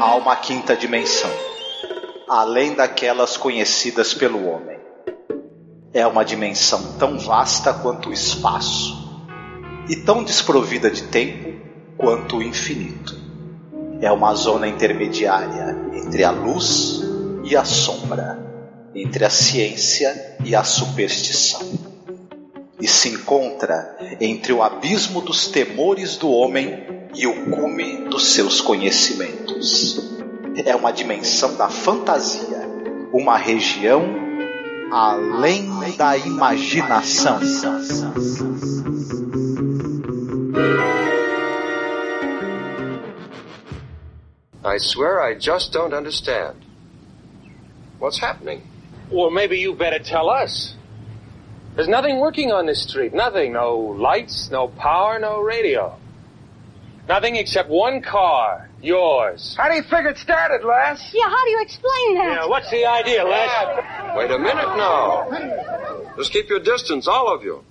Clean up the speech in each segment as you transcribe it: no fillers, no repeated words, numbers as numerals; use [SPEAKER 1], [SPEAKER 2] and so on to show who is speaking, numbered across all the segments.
[SPEAKER 1] Há uma quinta dimensão, além daquelas conhecidas pelo homem. É uma dimensão tão vasta quanto o espaço, e tão desprovida de tempo quanto o infinito. É uma zona intermediária entre a luz e a sombra, entre a ciência e a superstição. E se encontra entre o abismo dos temores do homem e o cume dos seus conhecimentos. É uma dimensão da fantasia, uma região além da imaginação.
[SPEAKER 2] I swear I just don't understand. What's happening?
[SPEAKER 3] Well, maybe you better tell us. There's nothing working on this street. Nothing. No lights, no power, no radio. Nothing except one car. Yours.
[SPEAKER 4] How do you figure it started, Les?
[SPEAKER 5] Yeah, how do you explain that?
[SPEAKER 3] Yeah, what's the idea, Les?
[SPEAKER 2] Wait a minute now. Just keep your distance, all of you.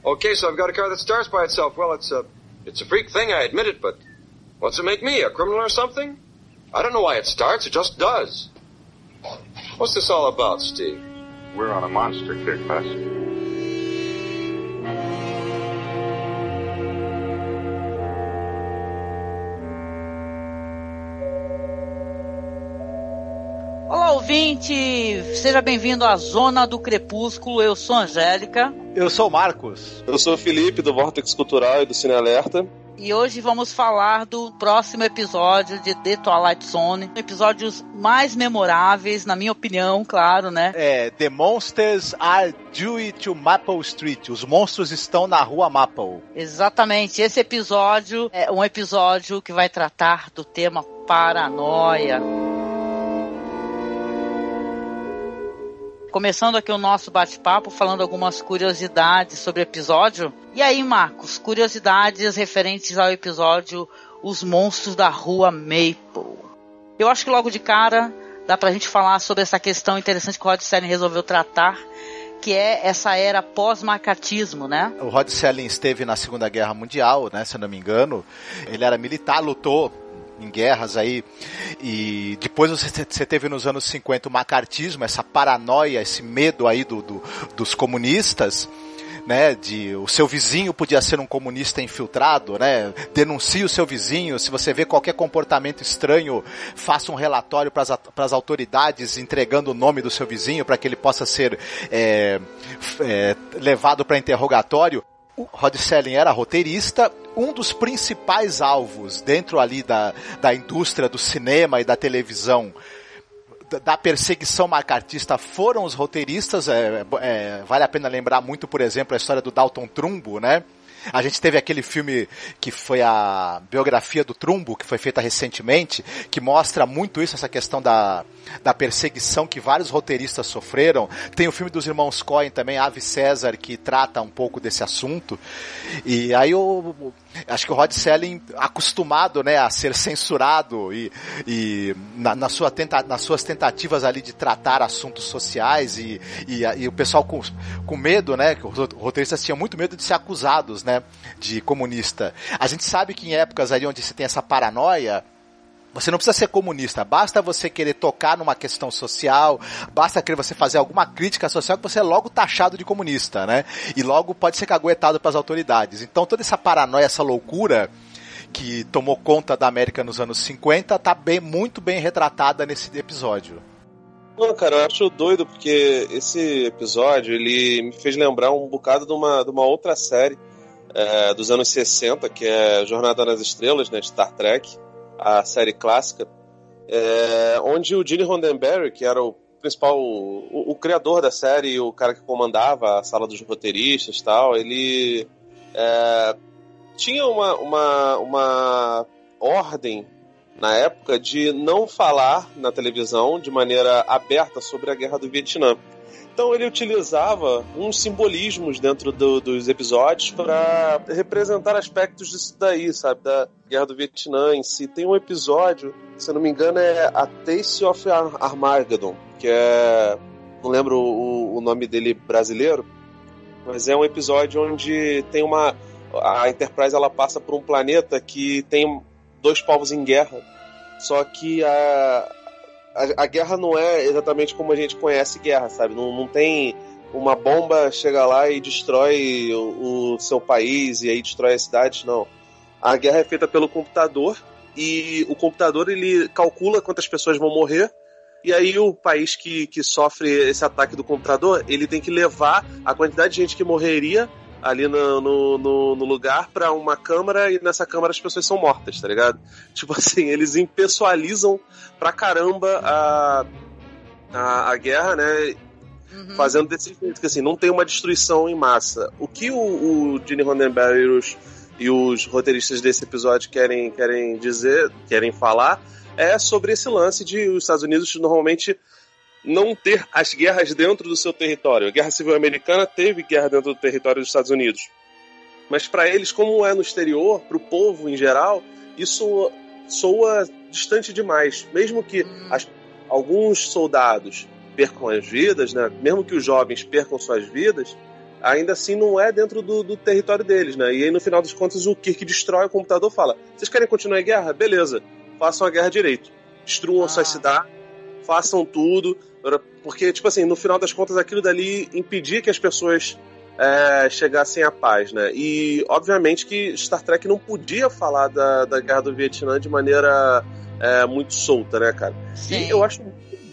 [SPEAKER 2] Okay, so I've got a car that starts by itself. Well, it's a freak thing, I admit it, but what's it make me, a criminal or something? I don't know why it starts, it just does. What's this all about, Steve?
[SPEAKER 4] We're on a monster kick, Les.
[SPEAKER 6] Olá, ouvinte! Seja bem-vindo à Zona do Crepúsculo. Eu sou a Angélica.
[SPEAKER 7] Eu sou o Marcos.
[SPEAKER 8] Eu sou o Felipe, do Vortex Cultural e do Cine Alerta.
[SPEAKER 6] E hoje vamos falar do próximo episódio de The Twilight Zone. Episódios mais memoráveis, na minha opinião, claro, né?
[SPEAKER 7] The Monsters are due to Maple Street. Os monstros estão na rua Maple.
[SPEAKER 6] Exatamente. Esse episódio é um episódio que vai tratar do tema paranoia. Começando aqui o nosso bate-papo, falando algumas curiosidades sobre o episódio. E aí, Marcos, curiosidades referentes ao episódio Os Monstros da Rua Maple. Eu acho que logo de cara dá pra gente falar sobre essa questão interessante que o Rod Serling resolveu tratar, que é essa era pós-macartismo, né?
[SPEAKER 7] O Rod Serling esteve na Segunda Guerra Mundial, né, se eu não me engano. Ele era militar, lutou em guerras aí, e depois você teve nos anos 50 o macartismo, essa paranoia, esse medo aí dos comunistas, né, de o seu vizinho podia ser um comunista infiltrado, né, denuncie o seu vizinho, se você vê qualquer comportamento estranho, faça um relatório para as autoridades entregando o nome do seu vizinho para que ele possa ser levado para interrogatório. O Rod Serling era roteirista. Um dos principais alvos dentro ali da indústria do cinema e da televisão, da perseguição macartista, foram os roteiristas. Vale a pena lembrar muito, por exemplo, a história do Dalton Trumbo, né? A gente teve aquele filme que foi a biografia do Trumbo, que foi feita recentemente, que mostra muito isso, essa questão da perseguição que vários roteiristas sofreram. Tem o filme dos irmãos Coen também, Ave César, que trata um pouco desse assunto. E aí acho que o Rod Serling, acostumado, né, a ser censurado e nas suas tentativas ali de tratar assuntos sociais e o pessoal com medo, né, que os roteiristas tinham muito medo de ser acusados, né, de comunista. A gente sabe que em épocas ali onde se tem essa paranoia, você não precisa ser comunista, basta você querer tocar numa questão social, basta querer você fazer alguma crítica social que você é logo taxado de comunista, né? E logo pode ser caguetado pelas autoridades. Então toda essa paranoia, essa loucura que tomou conta da América nos anos 50 tá muito bem retratada nesse episódio.
[SPEAKER 8] Não, cara, eu acho doido porque esse episódio, ele me fez lembrar um bocado de uma outra série dos anos 60, que é Jornada nas Estrelas, né, de Star Trek, a série clássica, onde o Gene Roddenberry, que era o principal, o criador da série e o cara que comandava a sala dos roteiristas e tal, ele tinha uma ordem na época de não falar na televisão de maneira aberta sobre a Guerra do Vietnã. Então ele utilizava uns simbolismos dentro dos episódios para representar aspectos disso daí, sabe? Da Guerra do Vietnã em si. Tem um episódio, se eu não me engano, é A Taste of Armageddon, que é... não lembro o nome dele brasileiro, mas é um episódio onde tem a Enterprise, ela passa por um planeta que tem dois povos em guerra. só que a guerra não é exatamente como a gente conhece guerra, sabe? Não tem uma bomba chega lá e destrói o seu país e aí destrói a cidade, não. A guerra é feita pelo computador e o computador ele calcula quantas pessoas vão morrer e aí o país que sofre esse ataque do computador, ele tem que levar a quantidade de gente que morreria ali no lugar pra uma câmara e nessa câmara as pessoas são mortas, tá ligado? Tipo assim, eles impessoalizam pra caramba a guerra, né? Uhum. Fazendo desse jeito, que assim, não tem uma destruição em massa. O que o Gene Roddenberry e os roteiristas desse episódio querem falar é sobre esse lance de os Estados Unidos normalmente não ter as guerras dentro do seu território. A Guerra Civil Americana teve guerra dentro do território dos Estados Unidos. Mas para eles, como é no exterior, para o povo em geral, isso soa distante demais. Mesmo que alguns soldados percam as vidas, né? Mesmo que os jovens percam suas vidas, ainda assim não é dentro do território deles, né? E aí no final das contas o Kirk destrói o computador e fala: vocês querem continuar a guerra? Beleza, façam a guerra direito. Destruam suas cidades, façam tudo, porque, tipo assim, no final das contas aquilo dali impedia que as pessoas chegassem à paz, né? E obviamente que Star Trek não podia falar da guerra do Vietnã de maneira muito solta, né, cara? Sim. E eu acho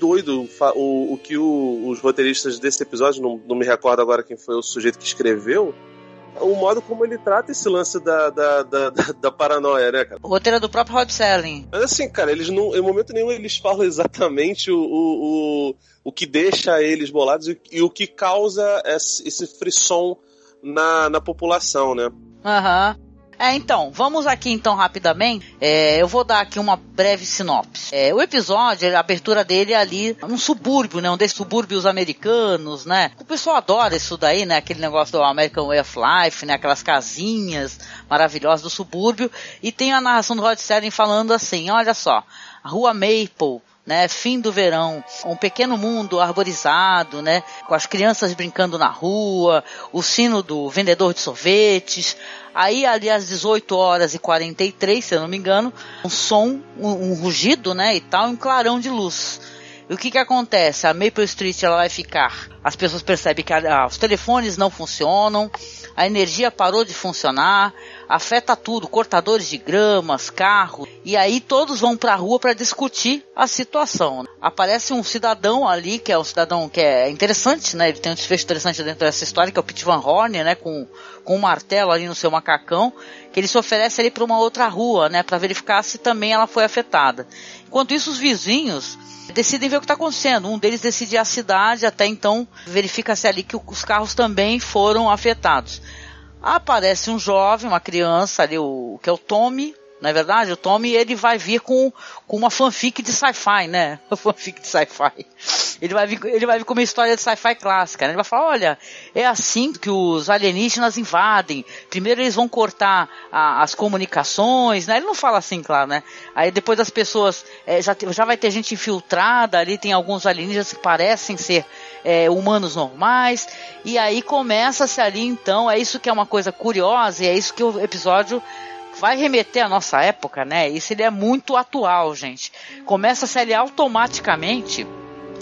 [SPEAKER 8] doido o que os roteiristas desse episódio, não me recordo agora quem foi o sujeito que escreveu, o modo como ele trata esse lance da paranoia, né, cara?
[SPEAKER 6] O roteiro é do próprio Rod Serling.
[SPEAKER 8] Mas assim, cara, eles não, em momento nenhum eles falam exatamente o que deixa eles bolados e o que causa esse frisson na população, né?
[SPEAKER 6] Aham. Então, vamos aqui então rapidamente, eu vou dar aqui uma breve sinopse. O episódio, a abertura dele é ali num subúrbio, né, um desses subúrbios americanos, né, o pessoal adora isso daí, né, aquele negócio do American Way of Life, né, aquelas casinhas maravilhosas do subúrbio, e tem a narração do Rod Serling falando assim, olha só, a Rua Maple, né, fim do verão, um pequeno mundo arborizado, né, com as crianças brincando na rua, o sino do vendedor de sorvetes. Aí ali às 18h43, se eu não me engano, um som, um rugido, né, e tal, um clarão de luz. E o que acontece? A Maple Street ela vai ficar, as pessoas percebem que os telefones não funcionam, a energia parou de funcionar, afeta tudo, cortadores de gramas, carros, e aí todos vão pra rua para discutir a situação. Aparece um cidadão ali, que é um cidadão que é interessante, né, ele tem um desfecho interessante dentro dessa história, que é o Pete Van Horn, né, com um martelo ali no seu macacão, que ele se oferece ali para uma outra rua, né, para verificar se também ela foi afetada. Enquanto isso, os vizinhos decidem ver o que está acontecendo. Um deles decide ir à cidade, até então verifica-se ali que os carros também foram afetados. Aparece um jovem, uma criança ali, que é o Tommy, não é verdade? O Tommy, ele vai vir com uma fanfic de sci-fi, né? Uma fanfic de sci-fi. Ele vai vir com uma história de sci-fi clássica, né? Ele vai falar, olha, é assim que os alienígenas invadem. Primeiro eles vão cortar as comunicações, né? Ele não fala assim, claro, né? Aí depois as pessoas, já vai ter gente infiltrada ali, tem alguns alienígenas que parecem ser humanos normais. E aí começa-se ali, então, é isso que é uma coisa curiosa e é isso que o episódio vai remeter à nossa época, né? Isso ele é muito atual, gente. Começa-se ali automaticamente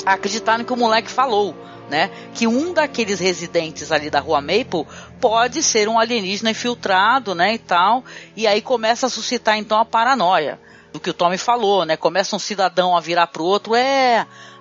[SPEAKER 6] a acreditar no que o moleque falou, né? Que um daqueles residentes ali da Rua Maple pode ser um alienígena infiltrado, né? E tal. E aí começa a suscitar então a paranoia do que o Tommy falou, né? Começa um cidadão a virar pro outro,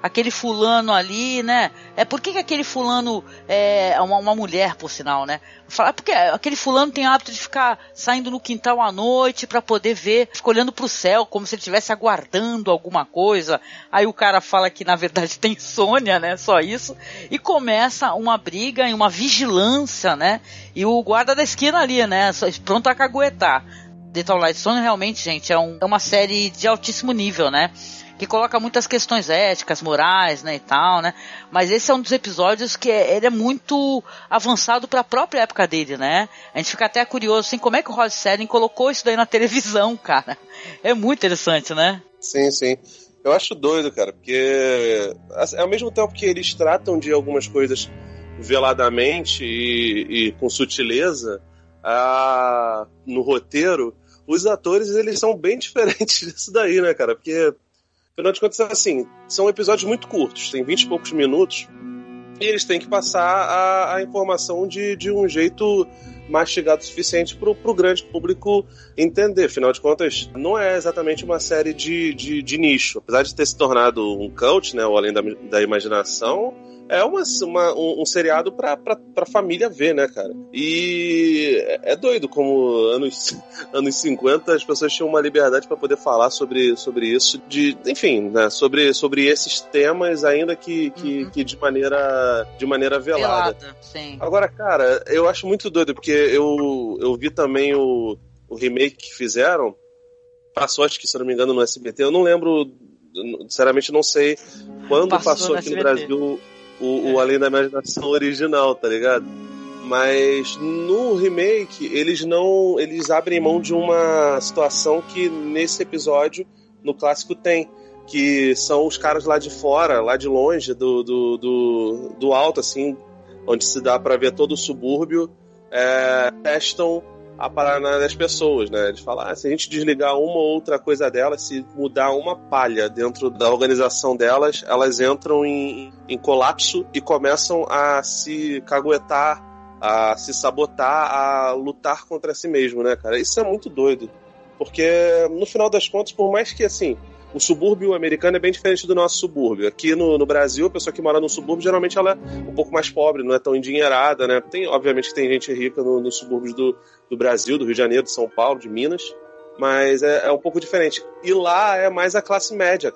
[SPEAKER 6] aquele fulano ali, né? Por que aquele fulano é uma mulher, por sinal, né? Falar porque aquele fulano tem o hábito de ficar saindo no quintal à noite pra poder ver, fica olhando pro céu como se ele estivesse aguardando alguma coisa. Aí o cara fala que na verdade tem insônia, né? Só isso. E começa uma briga e uma vigilância, né? E o guarda da esquina ali, né? Pronto a caguetar. The Twilight Zone realmente, gente, é uma série de altíssimo nível, né? Que coloca muitas questões éticas, morais, né, e tal, né? Mas esse é um dos episódios que ele é muito avançado para a própria época dele, né? A gente fica até curioso, assim, como é que o Rod Serling colocou isso daí na televisão, cara? É muito interessante, né?
[SPEAKER 8] Sim, sim. Eu acho doido, cara, porque ao mesmo tempo que eles tratam de algumas coisas veladamente e com sutileza no roteiro, os atores, eles são bem diferentes disso daí, né, cara? Porque, afinal de contas, assim, são episódios muito curtos, tem 20 e poucos minutos, e eles têm que passar a informação de um jeito mastigado o suficiente pro grande público entender. Afinal de contas, não é exatamente uma série de nicho. Apesar de ter se tornado um cult, né, ou Além da Imaginação, é um seriado pra família ver, né, cara? E é doido como anos 50 as pessoas tinham uma liberdade pra poder falar sobre isso, enfim, né, sobre esses temas, ainda que de maneira velada.
[SPEAKER 6] Sim.
[SPEAKER 8] Agora, cara, eu acho muito doido, porque eu vi também o remake que fizeram, passou, acho que, se eu não me engano, no SBT, eu não lembro, sinceramente não sei quando passou aqui no Brasil o Além da Imaginação original, tá ligado? Mas no remake eles abrem mão de uma situação que nesse episódio, no clássico, tem, que são os caras lá de fora, lá de longe, do alto, assim, onde se dá pra ver todo o subúrbio, testam a parada das pessoas, né? Eles falam, se a gente desligar uma ou outra coisa delas, se mudar uma palha dentro da organização delas, elas entram em colapso e começam a se caguetar, a se sabotar, a lutar contra si mesmo, né, cara? Isso é muito doido. Porque, no final das contas, por mais que, assim, o subúrbio americano é bem diferente do nosso subúrbio. Aqui no Brasil, a pessoa que mora no subúrbio, geralmente ela é um pouco mais pobre, não é tão endinheirada, né? Obviamente que tem gente rica nos subúrbios do Brasil, do Rio de Janeiro, de São Paulo, de Minas, mas é um pouco diferente. E lá é mais a classe média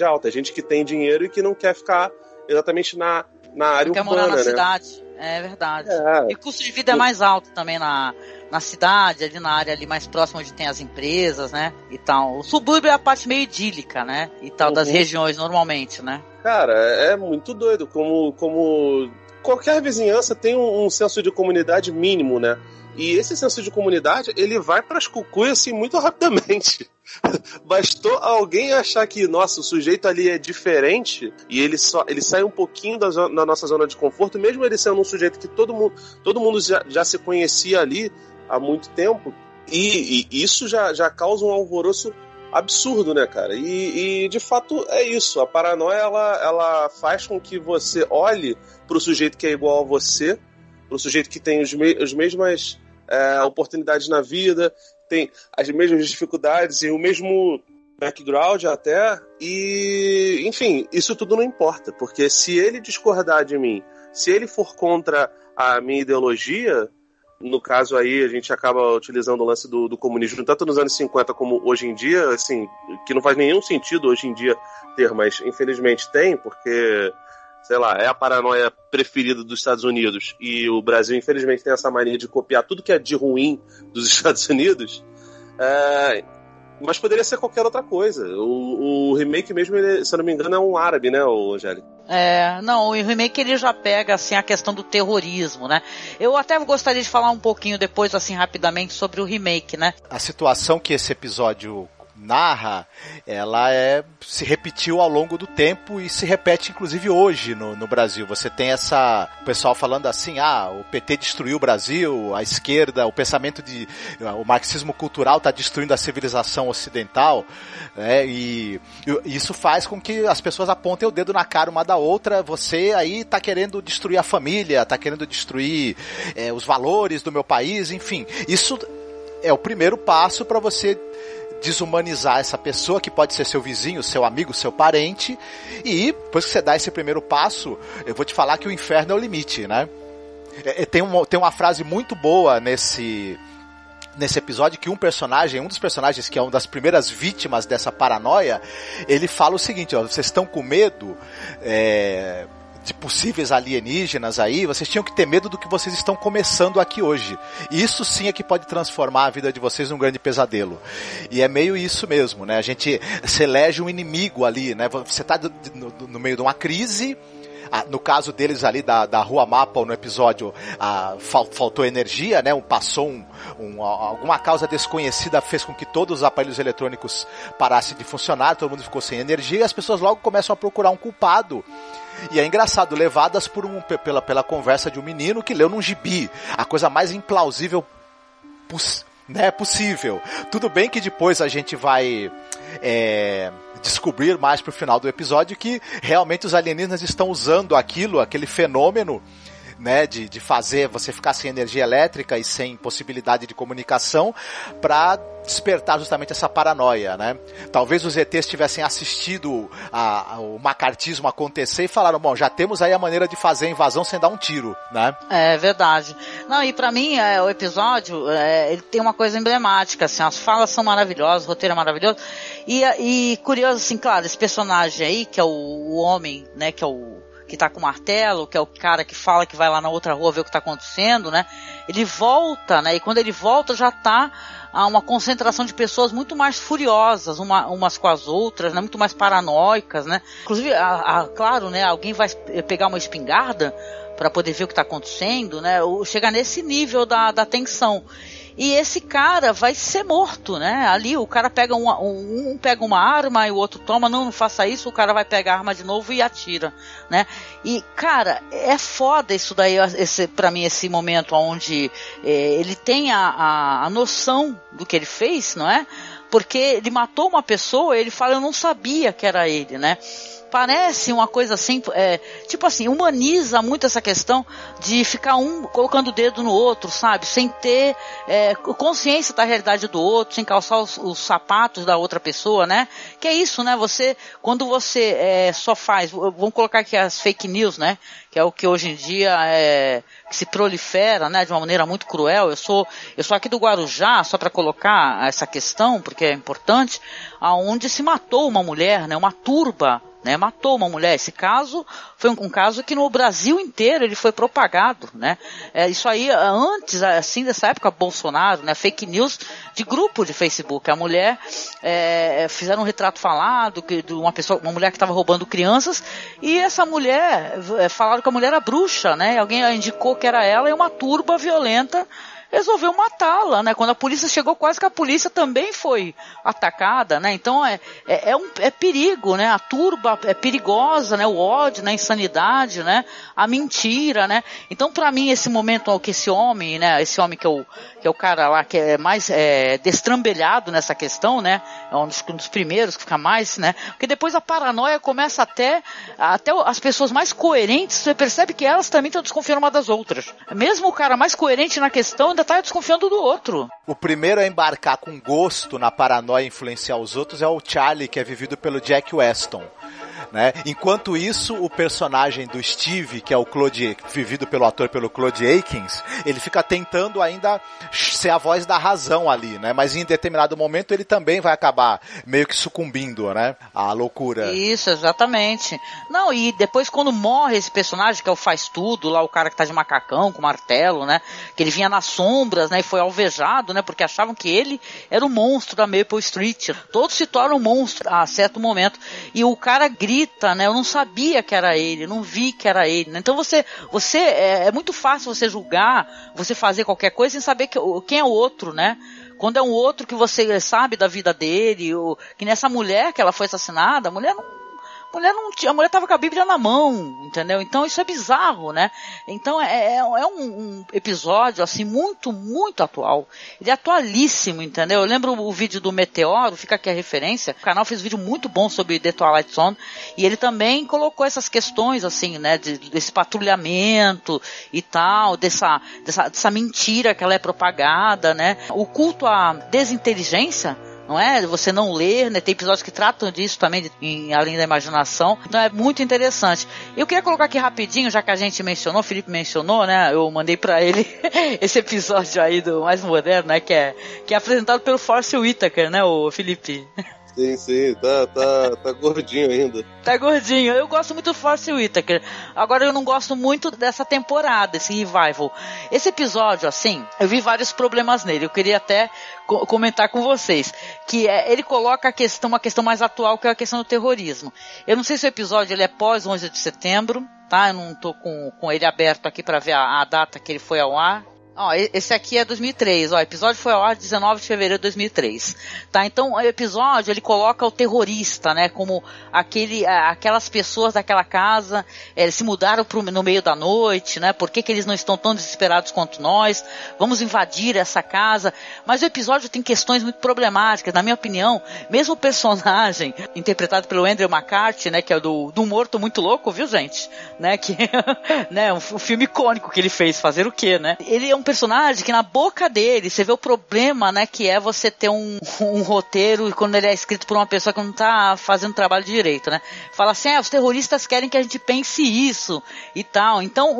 [SPEAKER 8] alta, gente que tem dinheiro e que não quer ficar exatamente na área urbana,
[SPEAKER 6] quer morar na
[SPEAKER 8] né?
[SPEAKER 6] cidade, é verdade. E o custo de vida é mais alto também na cidade, ali na área ali mais próxima onde tem as empresas, né, e tal. O subúrbio é a parte meio idílica, né, e tal, das regiões normalmente, né.
[SPEAKER 8] Cara, é muito doido como qualquer vizinhança tem um senso de comunidade mínimo, né, e esse senso de comunidade, ele vai pras cucuias, assim, muito rapidamente. Bastou alguém achar que, nossa, o sujeito ali é diferente e ele sai um pouquinho da nossa zona de conforto, mesmo ele sendo um sujeito que todo mundo já se conhecia ali há muito tempo, e isso já causa um alvoroço absurdo, né, cara? E de fato é isso. A paranoia, ela faz com que você olhe pro sujeito que é igual a você, pro sujeito que tem as mesmas oportunidades na vida, tem as mesmas dificuldades e o mesmo background até, e enfim, isso tudo não importa, porque se ele discordar de mim, se ele for contra a minha ideologia, no caso aí a gente acaba utilizando o lance do comunismo, tanto nos anos 50 como hoje em dia, assim, que não faz nenhum sentido hoje em dia ter, mas infelizmente tem, porque, sei lá, é a paranoia preferida dos Estados Unidos, e o Brasil infelizmente tem essa mania de copiar tudo que é de ruim dos Estados Unidos, mas poderia ser qualquer outra coisa. O remake mesmo, ele, se eu não me engano, é um árabe, né, Angélica?
[SPEAKER 6] Não, o remake ele já pega assim a questão do terrorismo, né? Eu até gostaria de falar um pouquinho depois, assim, rapidamente, sobre o remake, né?
[SPEAKER 7] A situação que esse episódio narra, ela se repetiu ao longo do tempo e se repete inclusive hoje no Brasil. Você tem o pessoal falando assim, o PT destruiu o Brasil, a esquerda, o pensamento o marxismo cultural está destruindo a civilização ocidental, e isso faz com que as pessoas apontem o dedo na cara uma da outra. Você aí está querendo destruir a família, está querendo destruir os valores do meu país, enfim. Isso é o primeiro passo para você desumanizar essa pessoa, que pode ser seu vizinho, seu amigo, seu parente, e depois que você dá esse primeiro passo, eu vou te falar que o inferno é o limite, né? Tem uma frase muito boa nesse episódio, que um dos personagens, que é uma das primeiras vítimas dessa paranoia, ele fala o seguinte, vocês estão com medo de possíveis alienígenas aí, vocês tinham que ter medo do que vocês estão começando aqui hoje. E isso sim é que pode transformar a vida de vocês num grande pesadelo. E é meio isso mesmo, né? Se elege um inimigo ali, né? Você está no meio de uma crise. No caso deles ali da Rua Mapa, no episódio, faltou energia, né? Alguma causa desconhecida fez com que todos os aparelhos eletrônicos parassem de funcionar, todo mundo ficou sem energia, e as pessoas logo começam a procurar um culpado. E é engraçado, levadas pela conversa de um menino que leu num gibi a coisa mais implausível né, possível. Tudo bem que depois a gente vai descobrir mais pro final do episódio que realmente os alienígenas estão usando aquele fenômeno, né, de fazer você ficar sem energia elétrica e sem possibilidade de comunicação para despertar justamente essa paranoia, né? Talvez os ETs tivessem assistido o macartismo acontecer e falaram, bom, já temos aí a maneira de fazer a invasão sem dar um tiro, né?
[SPEAKER 6] É verdade. Não, e pra mim, o episódio, ele tem uma coisa emblemática, assim, as falas são maravilhosas, o roteiro é maravilhoso, e curioso, assim, claro, esse personagem aí, que é o homem, né, que tá com o martelo, que é o cara que fala que vai lá na outra rua ver o que tá acontecendo, né? Ele volta, né? E quando ele volta já tá uma concentração de pessoas muito mais furiosas umas com as outras, né? Muito mais paranoicas, né? Inclusive, claro, né? Alguém vai pegar uma espingarda para poder ver o que tá acontecendo, né? Chega nesse nível da tensão. E esse cara vai ser morto, né? Ali o cara pega um pega uma arma e o outro toma, não faça isso, o cara vai pegar a arma de novo e atira, né? E, cara, é foda isso daí, pra mim, esse momento onde ele tem a noção do que ele fez, não é? Porque ele matou uma pessoa e ele fala, eu não sabia que era ele, né? Parece uma coisa assim, tipo assim, humaniza muito essa questão de ficar um colocando o dedo no outro, sabe? Sem ter consciência da realidade do outro, sem calçar os sapatos da outra pessoa, né? Que é isso, né? Quando você só faz, vamos colocar aqui as fake news, né? Que é o que hoje em dia que se prolifera, né? De uma maneira muito cruel. Eu sou aqui do Guarujá, só para colocar essa questão, porque é importante, aonde se matou uma mulher, né? Uma turba, né, matou uma mulher. Esse caso foi um caso que no Brasil inteiro ele foi propagado, né? Isso aí antes, assim, dessa época Bolsonaro, né? Fake news de grupo de Facebook. A mulher fizeram um retrato falado de uma mulher que estava roubando crianças, e essa mulher falaram que a mulher era bruxa, né? Alguém indicou que era ela, e uma turba violenta resolveu matá-la, né? Quando a polícia chegou, quase que a polícia também foi atacada, né? Então é perigo, né? A turba é perigosa, né? O ódio, né? A insanidade, né? A mentira, né? Então, para mim, esse momento que esse homem, né? Esse homem que é o cara lá que é mais destrambelhado nessa questão, né? É um dos primeiros que fica mais, né? Porque depois a paranoia começa até as pessoas mais coerentes, você percebe que elas também estão desconfiando uma das outras. Mesmo o cara mais coerente na questão ainda tá desconfiando do outro.
[SPEAKER 7] O primeiro a embarcar com gosto na paranoia e influenciar os outros é o Charlie, que é vivido pelo Jack Weston, né? Enquanto isso, o personagem do Steve, que é vivido pelo ator pelo Claude Akins, ele fica tentando ainda ser a voz da razão ali, né? Mas em determinado momento ele também vai acabar meio que sucumbindo, né? À loucura.
[SPEAKER 6] Isso, exatamente. Não, e depois quando morre esse personagem, que é o faz tudo, lá o cara que tá de macacão, com martelo, né? Que ele vinha nas sombras, né? E foi alvejado, né? Porque achavam que ele era o monstro da Maple Street. Todos se tornam monstros a certo momento. E o cara grita, né? Eu não sabia que era ele, não vi que era ele, né? Então é muito fácil você julgar, você fazer qualquer coisa sem saber quem é o outro, né? Quando é um outro que você sabe da vida dele, que nessa mulher que ela foi assassinada, a mulher estava com a Bíblia na mão, entendeu? Então isso é bizarro, né? Então é um episódio assim muito, muito atual. Ele é atualíssimo, entendeu? Eu lembro o vídeo do Meteoro, fica aqui a referência. O canal fez um vídeo muito bom sobre The Twilight Zone, e ele também colocou essas questões assim, né? Desse patrulhamento e tal, dessa mentira que ela é propagada, né? O culto à desinteligência, não é? Você não ler, né? Tem episódios que tratam disso também, além da imaginação. Então é muito interessante. Eu queria colocar aqui rapidinho, já que a gente mencionou, o Felipe mencionou, né? Eu mandei pra ele esse episódio aí do mais moderno, né? Que é apresentado pelo Forrest Whitaker, né, o Felipe?
[SPEAKER 8] Sim, tá gordinho ainda.
[SPEAKER 6] Tá gordinho. Eu gosto muito do Forrest Whitaker. Agora eu não gosto muito dessa temporada, esse revival. Esse episódio, assim, eu vi vários problemas nele. Eu queria até comentar com vocês. Que ele coloca uma questão mais atual, que é a questão do terrorismo. Eu não sei se o episódio ele é pós 11 de setembro, tá? Eu não tô com ele aberto aqui pra ver a data que ele foi ao ar. Ó, esse aqui é 2003, ó, o episódio foi ao ar 19 de fevereiro de 2003, tá? Então, o episódio, ele coloca o terrorista, né, como aquelas pessoas daquela casa, se mudaram no meio da noite, né, por que eles não estão tão desesperados quanto nós, vamos invadir essa casa, mas o episódio tem questões muito problemáticas, na minha opinião, mesmo o personagem, interpretado pelo Andrew McCarthy, né, que é do Morto Muito Louco, viu, gente, né, que, né, um filme icônico que ele fez, fazer o quê, né, ele é um personagem que na boca dele você vê o problema, né, que é você ter um roteiro quando ele é escrito por uma pessoa que não tá fazendo trabalho direito, né? Fala assim, os terroristas querem que a gente pense isso e tal. Então,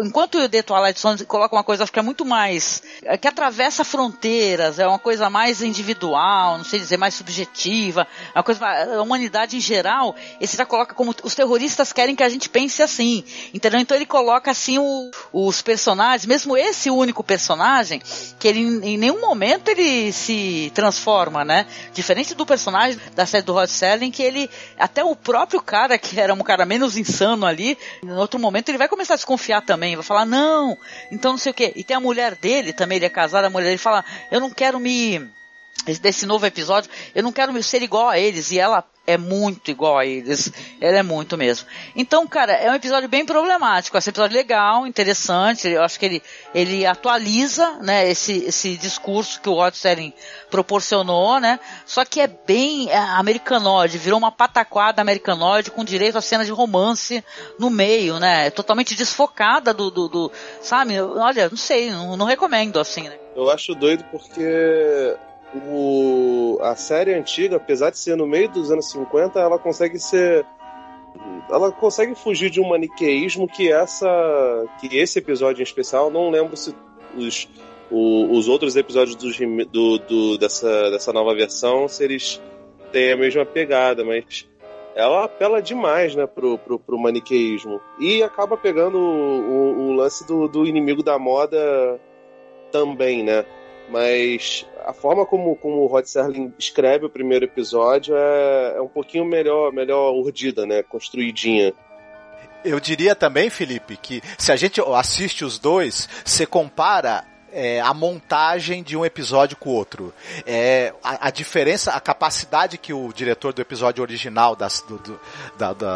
[SPEAKER 6] enquanto o The Twilight Zone coloca uma coisa, acho que é muito mais, que atravessa fronteiras, é uma coisa mais individual, não sei dizer, mais subjetiva, uma coisa, a humanidade em geral, esse já coloca como os terroristas querem que a gente pense assim, entendeu? Então ele coloca assim os personagens, mesmo esse único personagem, que ele em nenhum momento ele se transforma, né? Diferente do personagem da série do Rod Serling, que ele, até o próprio cara, que era um cara menos insano ali, em outro momento ele vai começar a desconfiar também, vai falar, não, então não sei o quê. E tem a mulher dele também, ele é casado, a mulher dele fala, eu não quero desse novo episódio, eu não quero ser igual a eles, e ela é muito igual a eles, ela é muito mesmo. Então, cara, é um episódio bem problemático, esse episódio legal, interessante, eu acho que ele atualiza, né, esse discurso que o Rod Serling proporcionou, né, só que é bem americanoide, virou uma pataquada americanoide com direito a cena de romance no meio, né, totalmente desfocada do sabe, olha, não sei, não recomendo assim, né.
[SPEAKER 8] Eu acho doido porque a série antiga, apesar de ser no meio dos anos 50, ela consegue fugir de um maniqueísmo que esse episódio em especial, não lembro se os outros episódios dessa nova versão, se eles têm a mesma pegada, mas ela apela demais, né, pro maniqueísmo, e acaba pegando o lance do inimigo da moda também, né. Mas a forma como o Rod Serling escreve o primeiro episódio é um pouquinho melhor urdida, né? Construidinha.
[SPEAKER 7] Eu diria também, Felipe, que se a gente assiste os dois, você compara a montagem de um episódio com o outro. A diferença, a capacidade que o diretor do episódio original da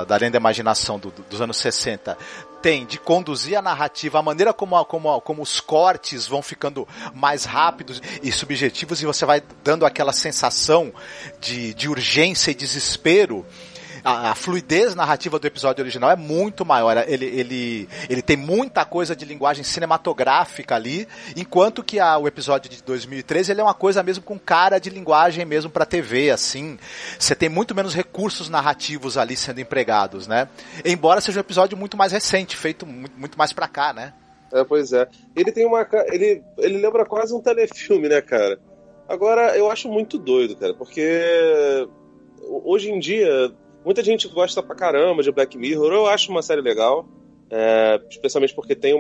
[SPEAKER 7] Além da Imaginação dos anos 60 tem de conduzir a narrativa, a maneira como os cortes vão ficando mais rápidos e subjetivos, e você vai dando aquela sensação de urgência e desespero. A fluidez narrativa do episódio original é muito maior. Ele tem muita coisa de linguagem cinematográfica ali, enquanto que o episódio de 2013 ele é uma coisa mesmo com cara de linguagem mesmo pra TV, assim. Você tem muito menos recursos narrativos ali sendo empregados, né? Embora seja um episódio muito mais recente, feito muito mais pra cá, né?
[SPEAKER 8] Pois é. Ele tem ele lembra quase um telefilme, né, cara? Agora, eu acho muito doido, cara, porque hoje em dia muita gente gosta pra caramba de Black Mirror. Eu acho uma série legal, especialmente porque tem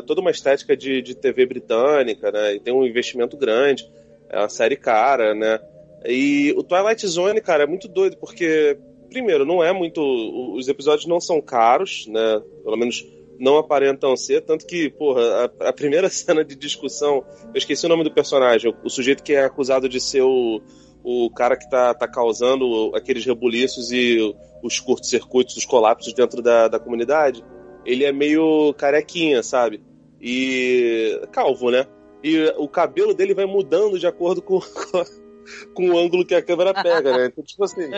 [SPEAKER 8] toda uma estética de TV britânica, né? E tem um investimento grande. É uma série cara, né? E o Twilight Zone, cara, é muito doido, porque, primeiro, não é muito... Os episódios não são caros, né? Pelo menos não aparentam ser, tanto que, porra, a primeira cena de discussão... Eu esqueci o nome do personagem, o sujeito que é acusado de ser o cara que tá causando aqueles rebuliços e os curtos-circuitos, os colapsos dentro da comunidade, ele é meio carequinha, sabe? E calvo, né? E o cabelo dele vai mudando de acordo com o ângulo que a câmera pega, né? Então, tipo assim,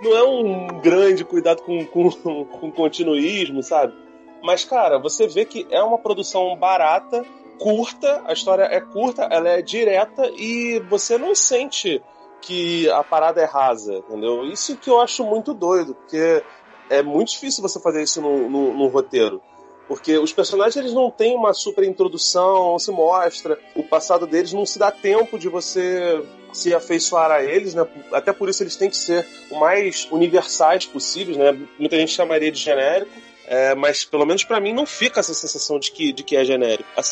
[SPEAKER 8] não é um grande cuidado com continuismo, sabe? Mas, cara, você vê que é uma produção barata, curta, a história é curta, ela é direta e você não sente que a parada é rasa, entendeu? Isso que eu acho muito doido, porque é muito difícil você fazer isso no roteiro. Porque os personagens, eles não têm uma super introdução, não se mostra, o passado deles não se dá tempo de você se afeiçoar a eles, né? Até por isso eles têm que ser o mais universais possíveis, né? Muita gente chamaria de genérico, mas pelo menos pra mim não fica essa sensação de que é genérico. A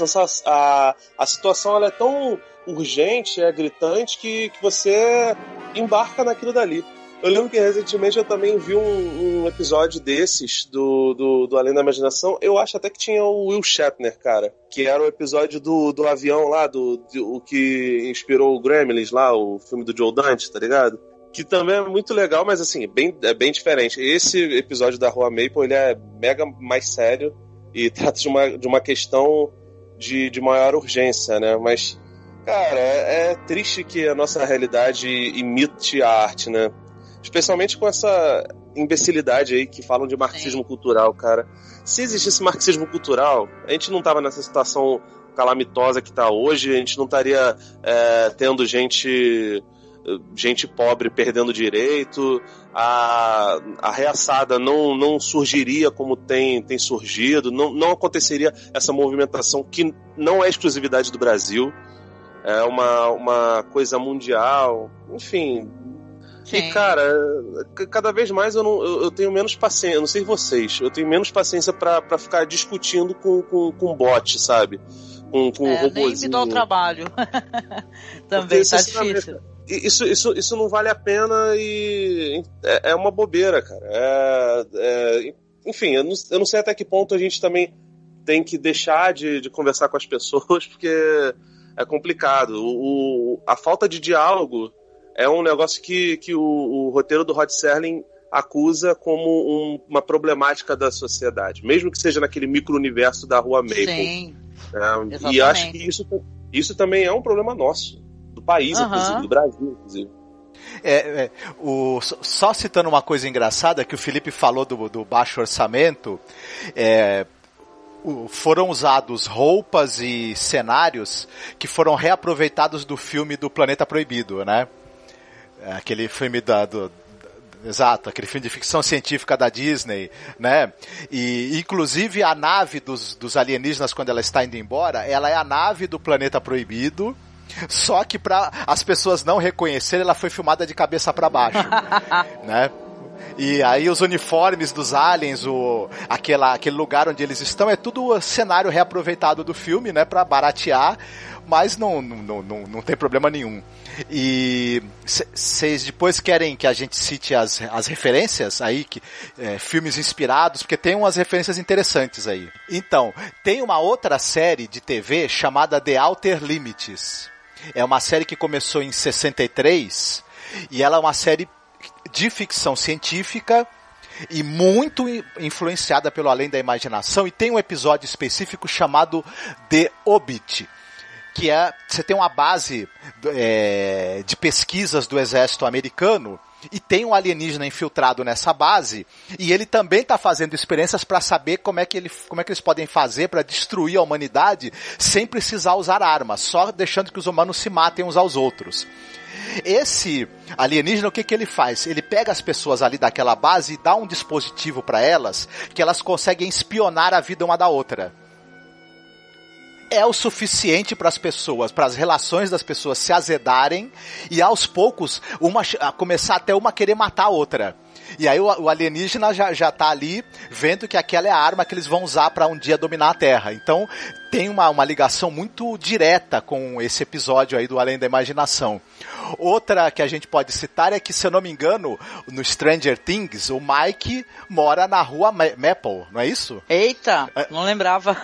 [SPEAKER 8] situação, ela é tão urgente, é gritante, que você embarca naquilo dali. Eu lembro que recentemente eu também vi um episódio desses do Além da Imaginação. Eu acho até que tinha o Will Shatner, cara. Que era o episódio do avião lá, o que inspirou o Gremlins lá, o filme do Joe Dante, tá ligado? Que também é muito legal, mas assim, é bem diferente. Esse episódio da Rua Maple, ele é mega mais sério e trata de uma questão de maior urgência, né? Mas, cara, é triste que a nossa realidade imite a arte, né? Especialmente com essa imbecilidade aí que falam de marxismo cultural, cara. Se existisse marxismo cultural, a gente não tava nessa situação calamitosa que tá hoje, a gente não estaria tendo gente pobre perdendo direito, a reaçada não surgiria como tem surgido, não aconteceria essa movimentação que não é exclusividade do Brasil, é uma coisa mundial, enfim. Sim. E, cara, cada vez mais eu tenho menos paciência, eu não sei vocês, eu tenho menos paciência pra ficar discutindo com bot, sabe? Com robôzinho.
[SPEAKER 6] Nem me dá o trabalho. Também tá difícil.
[SPEAKER 8] Isso não vale a pena e é uma bobeira, cara. Enfim, eu não sei até que ponto a gente também tem que deixar de conversar com as pessoas, porque é complicado. A falta de diálogo é um negócio que o roteiro do Rod Serling acusa como uma problemática da sociedade, mesmo que seja naquele micro-universo da Rua Maple.
[SPEAKER 6] Sim,
[SPEAKER 8] e acho que isso também é um problema nosso, do país, inclusive, do Brasil, inclusive.
[SPEAKER 7] Só citando uma coisa engraçada que o Felipe falou do baixo orçamento, foram usados roupas e cenários que foram reaproveitados do filme do Planeta Proibido, né? Aquele filme exato, aquele filme de ficção científica da Disney, né? E inclusive a nave dos alienígenas, quando ela está indo embora, ela é a nave do Planeta Proibido, só que para as pessoas não reconhecerem, ela foi filmada de cabeça para baixo, né? E aí os uniformes dos aliens, aquele lugar onde eles estão, é tudo cenário reaproveitado do filme, né, para baratear, mas não tem problema nenhum. E vocês depois querem que a gente cite as referências aí, filmes inspirados, porque tem umas referências interessantes aí. Então, tem uma outra série de TV chamada The Outer Limits. É uma série que começou em 63 e ela é uma série de ficção científica e muito influenciada pelo Além da Imaginação, e tem um episódio específico chamado The Obit, que você tem uma base de pesquisas do exército americano e tem um alienígena infiltrado nessa base e ele também está fazendo experiências para saber como é que eles podem fazer para destruir a humanidade sem precisar usar armas, só deixando que os humanos se matem uns aos outros. Esse alienígena, o que ele faz? Ele pega as pessoas ali daquela base e dá um dispositivo para elas que elas conseguem espionar a vida uma da outra. É o suficiente para as pessoas, para as relações das pessoas se azedarem e aos poucos começar até uma querer matar a outra. E aí o alienígena já tá ali vendo que aquela é a arma que eles vão usar para um dia dominar a Terra. Então tem uma ligação muito direta com esse episódio aí do Além da Imaginação. Outra que a gente pode citar é que, se eu não me engano, no Stranger Things, o Mike mora na Rua Maple, não é isso?
[SPEAKER 6] Eita, não lembrava.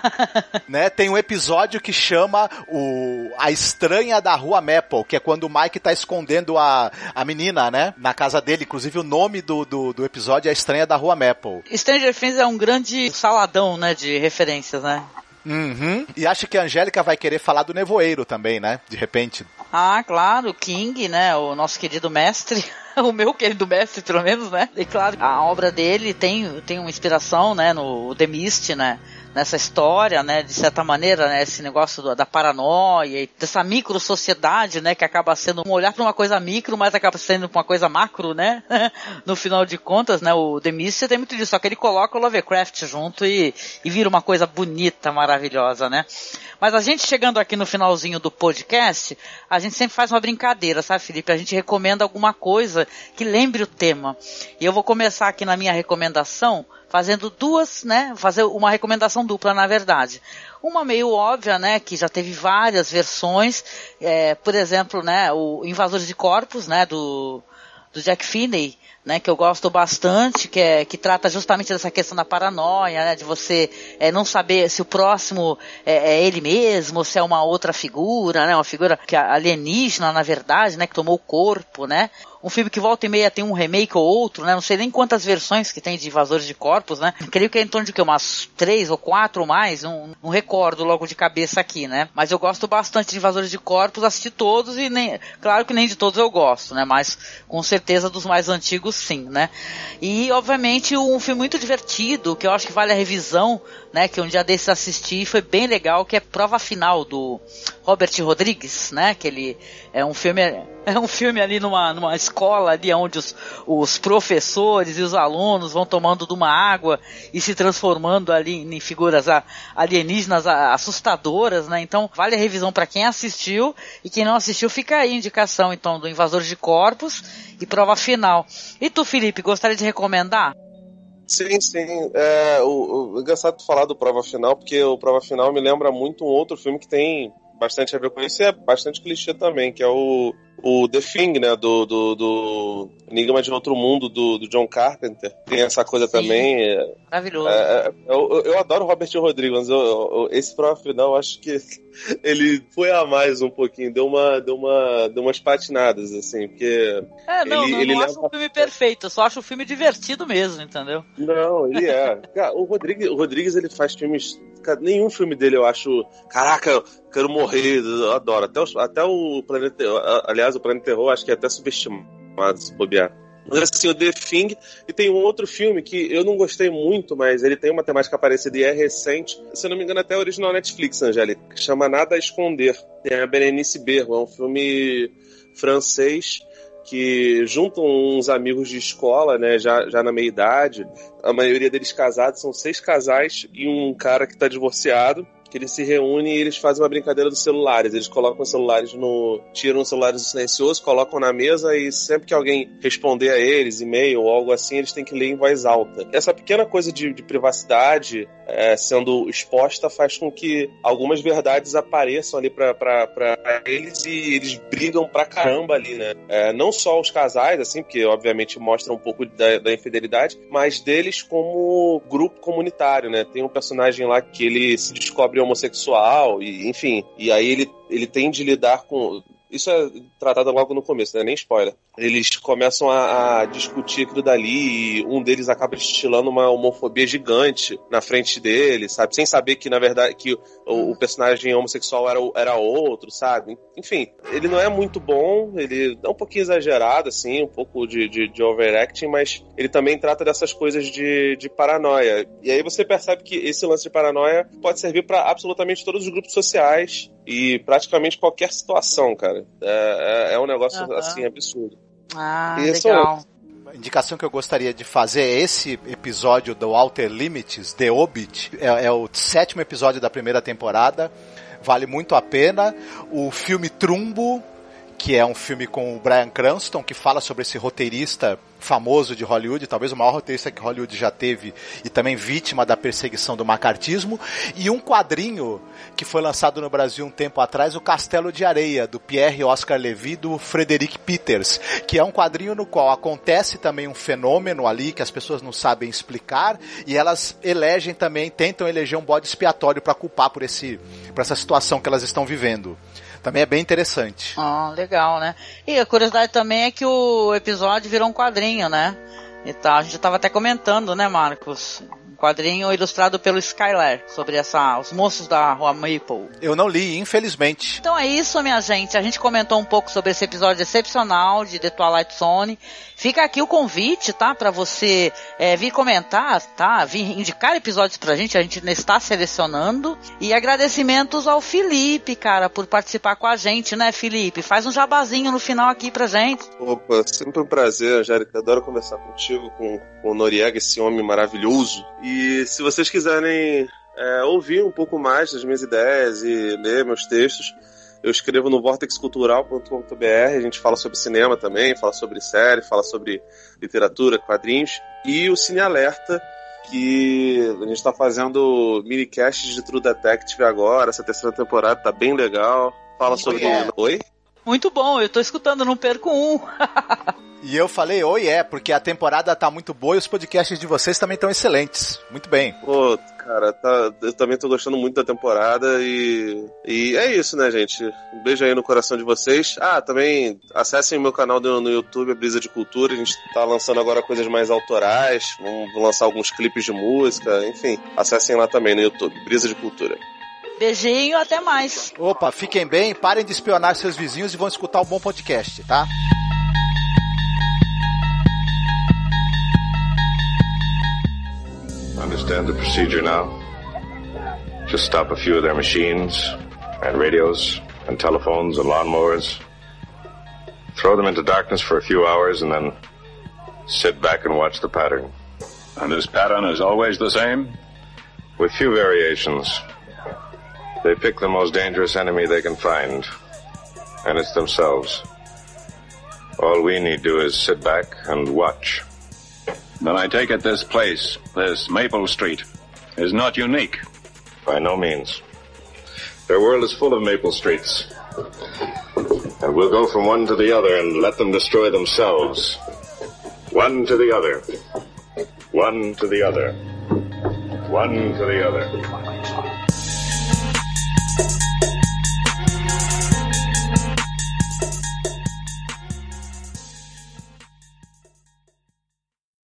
[SPEAKER 7] Né, tem um episódio que chama A Estranha da Rua Maple, que é quando o Mike tá escondendo a menina, né, na casa dele. Inclusive o nome do episódio é A Estranha da Rua Maple.
[SPEAKER 6] Stranger Things é um grande saladão, né, de referências, né?
[SPEAKER 7] Uhum. E acho que a Angélica vai querer falar do Nevoeiro também, né? De repente.
[SPEAKER 6] Ah, claro, King, né? O nosso querido mestre. O meu querido mestre, pelo menos, né? E claro, a obra dele tem uma inspiração, né? No The Mist, né? Nessa história, né? De certa maneira, né? Esse negócio da paranoia e dessa micro-sociedade, né? Que acaba sendo um olhar para uma coisa micro, mas acaba sendo uma coisa macro, né? No final de contas, né? O The Mist tem muito disso, só que ele coloca o Lovecraft junto e vira uma coisa bonita, maravilhosa, né? Mas a gente chegando aqui no finalzinho do podcast, a gente sempre faz uma brincadeira, sabe, Felipe? A gente recomenda alguma coisa que lembre o tema. E eu vou começar aqui na minha recomendação fazendo duas, né? Fazer uma recomendação dupla, na verdade. Uma meio óbvia, né? Que já teve várias versões. Por exemplo, né? O Invasores de Corpos, né? Do Jack Finney, né, que eu gosto bastante, que trata justamente dessa questão da paranoia, né, de você não saber se o próximo é ele mesmo, ou se é uma outra figura, né, uma figura que é alienígena, na verdade, né, que tomou o corpo, né. Um filme que volta e meia tem um remake ou outro, né? Não sei nem quantas versões que tem de Invasores de Corpos, né? Creio que é em torno de umas 3 ou 4 ou mais, não recordo logo de cabeça aqui, né? Mas eu gosto bastante de Invasores de Corpos, assisti todos e claro que nem de todos eu gosto, né? Mas com certeza dos mais antigos sim, né? E obviamente um filme muito divertido, que eu acho que vale a revisão, né? Que um dia desses assisti e foi bem legal, que é Prova Final, do Robert Rodrigues, né? Que ele é um filme ali numa escola ali onde os professores e os alunos vão tomando de uma água e se transformando ali em figuras alienígenas assustadoras, né? Então vale a revisão para quem assistiu, e quem não assistiu fica aí a indicação então do Invasores de Corpos e Prova Final. E tu, Felipe, gostaria de recomendar?
[SPEAKER 8] Sim. O engraçado de falar do Prova Final, porque o Prova Final me lembra muito um outro filme que tem bastante a ver com isso, e é bastante clichê também, que é o The Thing, né, do Enigma de Outro Mundo, do John Carpenter. Tem essa coisa também.
[SPEAKER 6] Maravilhoso.
[SPEAKER 8] Eu adoro o Robert Rodrigues, mas esse Prova Final, eu acho que ele foi a mais um pouquinho, deu umas patinadas, assim, porque...
[SPEAKER 6] Não acho um filme perfeito, eu só acho o filme divertido mesmo, entendeu?
[SPEAKER 8] Não, ele é. Cara, o Rodrigues, ele faz filmes... Nenhum filme dele eu acho... Caraca, eu quero morrer, eu adoro. Até o Planeta Terror, aliás, o Planeta Terror acho que é até subestimado, se bobear. Mas assim, o The Thing, e tem um outro filme que eu não gostei muito, mas ele tem uma temática parecida e é recente, se eu não me engano até original Netflix, Angélica, que chama Nada a Esconder. Tem a Berenice Berro, é um filme francês que juntam uns amigos de escola, né, já na meia-idade, a maioria deles casados, são 6 casais e um cara que tá divorciado, que eles se reúnem e eles fazem uma brincadeira dos celulares. Eles colocam os celulares tiram os celulares do silencioso, colocam na mesa e sempre que alguém responder a eles, e-mail ou algo assim, eles têm que ler em voz alta. Essa pequena coisa de privacidade sendo exposta faz com que algumas verdades apareçam ali pra eles, e eles brigam pra caramba ali, né? Não só os casais, assim, porque obviamente mostra um pouco da infidelidade, mas deles como grupo comunitário, né? Tem um personagem lá que ele se descobre homossexual, e enfim, e aí ele tem de lidar com... Isso é tratado logo no começo, né? Nem spoiler. Eles começam a discutir aquilo dali, e um deles acaba destilando uma homofobia gigante na frente dele, sabe? Sem saber que, na verdade, que o personagem homossexual era outro, sabe? Enfim, ele não é muito bom, ele é um pouquinho exagerado, assim, um pouco de overacting, mas ele também trata dessas coisas de paranoia. E aí você percebe que esse lance de paranoia pode servir para absolutamente todos os grupos sociais e praticamente qualquer situação, cara. É um negócio, assim, absurdo.
[SPEAKER 6] Legal.
[SPEAKER 7] A indicação que eu gostaria de fazer é esse episódio do Outer Limits, The Hobbit. É o 7º episódio da primeira temporada. Vale muito a pena. O filme Trumbo, que é um filme com o Bryan Cranston, que fala sobre esse roteirista famoso de Hollywood, talvez o maior roteirista que Hollywood já teve, e também vítima da perseguição do macartismo, e um quadrinho que foi lançado no Brasil um tempo atrás, o Castelo de Areia, do Pierre Oscar Levy, do Frederick Peters, que é um quadrinho no qual acontece também um fenômeno ali que as pessoas não sabem explicar, e elas tentam eleger um bode expiatório para culpar por essa situação que elas estão vivendo. Também é bem interessante.
[SPEAKER 6] Legal, né? E a curiosidade também é que o episódio virou um quadrinho, né? E tá, a gente estava até comentando, né, Marcos? Um quadrinho ilustrado pelo Skylar sobre os monstros da Rua Maple.
[SPEAKER 7] Eu não li, infelizmente.
[SPEAKER 6] Então é isso, minha gente. A gente comentou um pouco sobre esse episódio excepcional de The Twilight Zone. Fica aqui o convite, tá? Pra você vir comentar, tá? Vir indicar episódios pra gente. A gente está selecionando. E agradecimentos ao Felipe, cara, por participar com a gente, né, Felipe? Faz um jabazinho no final aqui pra gente.
[SPEAKER 8] Opa, sempre um prazer, Angélica. Adoro conversar contigo, com o Noriega, esse homem maravilhoso. E se vocês quiserem ouvir um pouco mais das minhas ideias e ler meus textos, eu escrevo no vortexcultural.com.br. A gente fala sobre cinema também, fala sobre série, fala sobre literatura, quadrinhos. E o Cine Alerta, que a gente está fazendo minicasts de True Detective agora. Essa 3ª temporada tá bem legal. Fala sobre... Oi?
[SPEAKER 6] Muito bom, eu tô escutando, não perco um.
[SPEAKER 7] E eu falei, porque a temporada tá muito boa e os podcasts de vocês também estão excelentes. Muito bem.
[SPEAKER 8] Pô, cara, eu também tô gostando muito da temporada e é isso, né, gente? Um beijo aí no coração de vocês. Também acessem o meu canal no YouTube, a Brisa de Cultura. A gente tá lançando agora coisas mais autorais. Vamos lançar alguns clipes de música, enfim. Acessem lá também no YouTube, Brisa de Cultura.
[SPEAKER 6] Beijinho, até mais.
[SPEAKER 7] Opa, fiquem bem, parem de espionar seus vizinhos e vão escutar um bom podcast, tá?
[SPEAKER 2] Understand the procedure now? Just stop a few of their machines, and radios, and telephones, and lawnmowers. Throw them into darkness for a few hours, and then sit back and watch the pattern.
[SPEAKER 5] And this pattern is always the same?
[SPEAKER 2] With few variations. They pick the most dangerous enemy they can find, and it's themselves. All we need to do is sit back and watch.
[SPEAKER 5] Then I take it this place, this Maple Street, is not unique.
[SPEAKER 2] By no means. Their world is full of Maple Streets. And we'll go from one to the other and let them destroy themselves. One to the other. One to the other. One to the other.